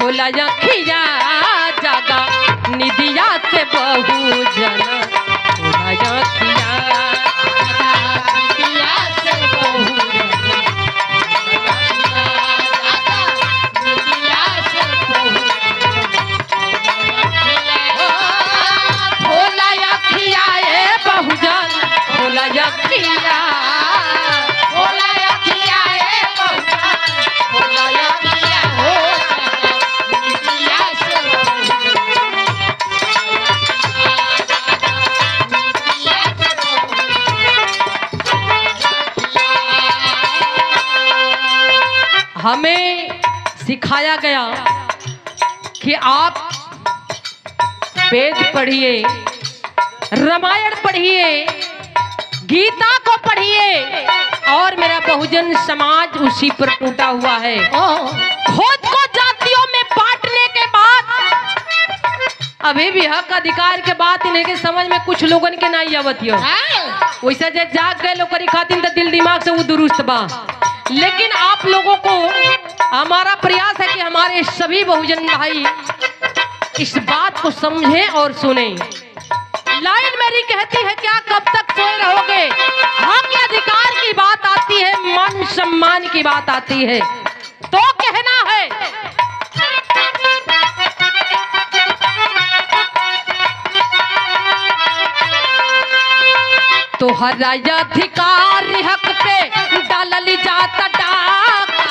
खोला अखिया जागा निदिया से बहुजन खोला अखिया हमें सिखाया गया कि आप वेद पढ़िए, रामायण पढ़िए, गीता को पढ़िए और मेरा बहुजन समाज उसी पर टूटा हुआ है। खुद को जातियों में बांटने के बाद अभी भी हक अधिकार के बात इन्हें के समझ में कुछ लोगन के नहीं आवतियो। वैसे जे जाग गए लोग खातिर तो दिल दिमाग से वो दुरुस्त बा, लेकिन आप लोगों को हमारा प्रयास है कि हमारे सभी बहुजन भाई इस बात को समझें और सुने। लाइन मेरी कहती है क्या कब तक सोए रहोगे? हक के अधिकार की बात आती है, मान सम्मान की बात आती है तो कहना है तो हर अधिकार हक पे डालल जाता डाका,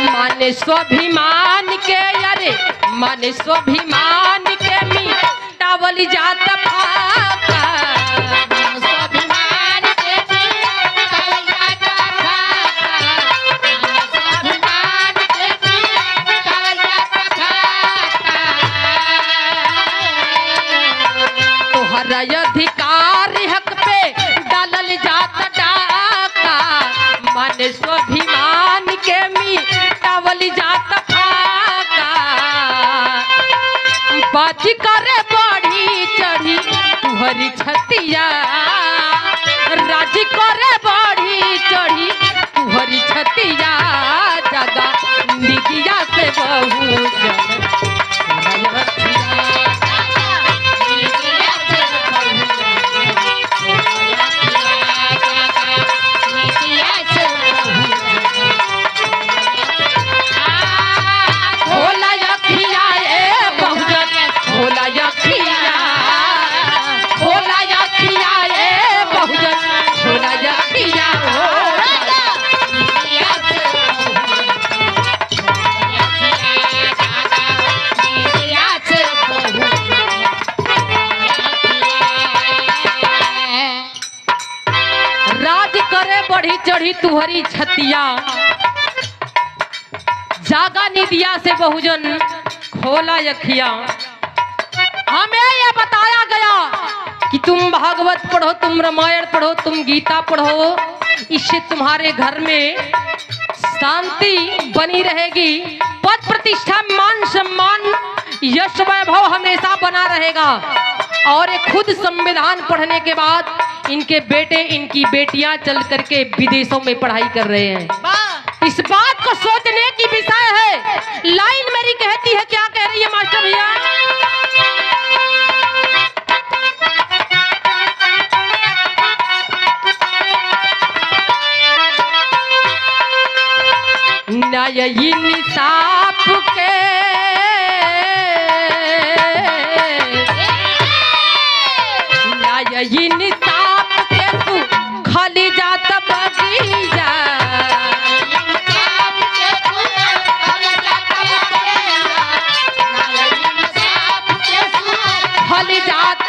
माने स्वाभिमान के अरे माने स्वाभिमान के मिटावल जाता फाका, अधिकार हक पे डालल जाता डाका, माने स्वाभिमान के मिटावल जाता फाका, बात करे बढ़ी चढ़ी तुहरी छतिया, राज करे बढ़ी चढ़ी तुहरी छतिया, जगा निदिया से बहुजन बढ़ी चढ़ी तुहरी छतिया, जागा निदिया से बहुजन खोला अखिया। हमें यह बताया गया कि तुम भागवत पढ़ो, तुम रामायण पढ़ो, तुम गीता पढ़ो, इससे तुम्हारे घर में शांति बनी रहेगी, पद प्रतिष्ठा, मान सम्मान, यश वैभव हमेशा बना रहेगा। और एक खुद संविधान पढ़ने के बाद इनके बेटे इनकी बेटियां चल करके विदेशों में पढ़ाई कर रहे हैं। इस बात को सोचने की विषय है। लाइन मेरी कहती है, क्या कह रही है मास्टर भैया? न्याय इंसाफ के इंसाफ के तू खाली जात बगिया, खाली जात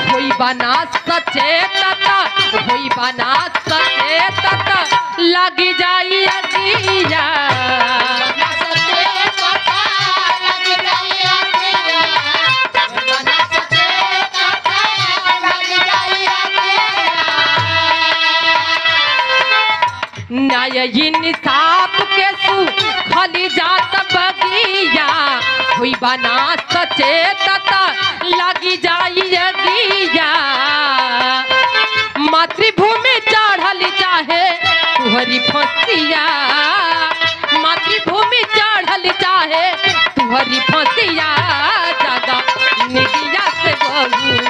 होई बना सचेतता, होई बना सचेतता लगी जाई अगिया, न्याय इंसाफ के सू बना सचेतता लगी जाई दिया मातृभूमि चढ़ल चाहे तुहरी फसिया मातृभूमि चढ़ल चाहे तुहरी फसिया जागा निदिया से बहुजन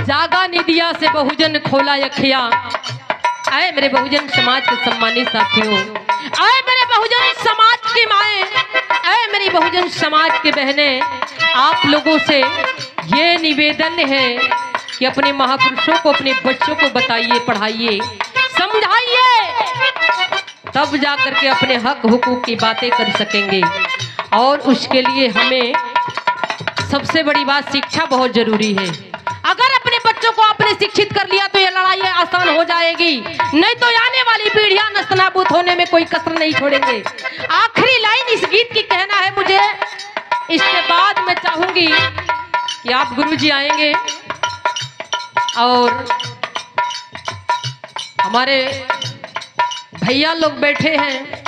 जागा निदिया से बहुजन खोला अखिया। आए मेरे बहुजन समाज के सम्मानित साथियों, आए मेरे बहुजन समाज की माएँ, आए मेरी बहुजन समाज के बहनें, आप लोगों से ये निवेदन है कि अपने महापुरुषों को अपने बच्चों को बताइए, पढ़ाइए, समझाइए, तब जा करके अपने हक हुकूक की बातें कर सकेंगे। और उसके लिए हमें सबसे बड़ी बात शिक्षा बहुत जरूरी है। अगर अपने बच्चों को आपने शिक्षित कर लिया तो ये लड़ाई आसान हो जाएगी, नहीं तो आने वाली पीढ़ियां नस्तनाबूत होने में कोई कसर नहीं छोड़ेंगे। आखिरी लाइन इस गीत की कहना है मुझे, इसके बाद मैं चाहूंगी कि आप गुरुजी आएंगे और हमारे भैया लोग बैठे हैं,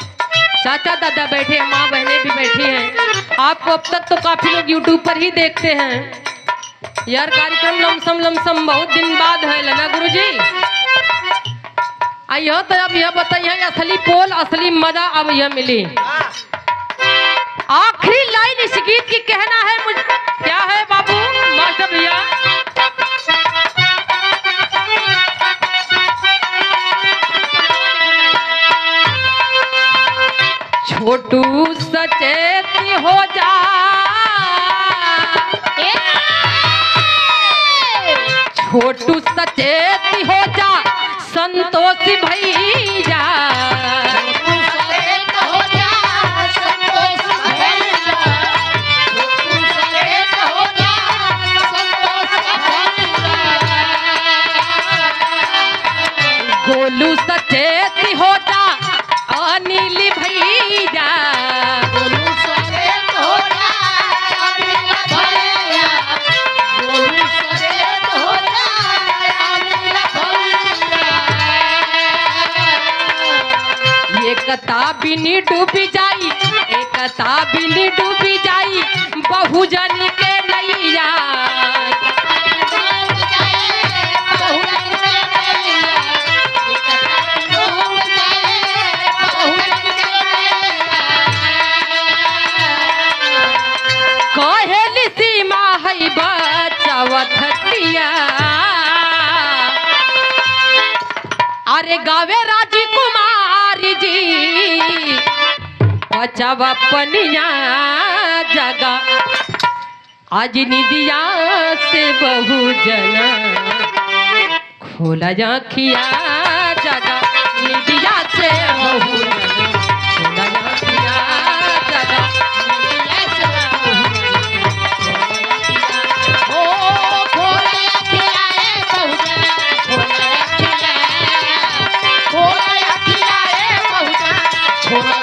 चाचा दादा बैठे हैं, माँ बहनें भी बैठी हैं। आपको अब तक तो काफी लोग यूट्यूब पर ही देखते हैं यार। कार्यक्रम लमसम बहुत दिन बाद है ना गुरुजी। आइए तो अब यह बताइए असली पोल असली मजा अब यह मिली। आखिरी लाइन इस गीत की कहना है मुझे, क्या है बाबू मास्टर भैया? छोटू सचेत हो जा, छोटू सचेत हो जा, संतोष भैया गोलू सचेत हो जा, अनिल भैया एकता बिनी डूबी जाई, एकता बिनी डूबी जाई, बहुजन के नैया कहेली सीमा है बचावतिया। अरे गावे राजी कुमारी जी बचावा पनिया जगा, आज निदिया से बहुजन खोला आँखिया जगा, निदिया से बहुजन खोला आँखिया जगा, छोड़ा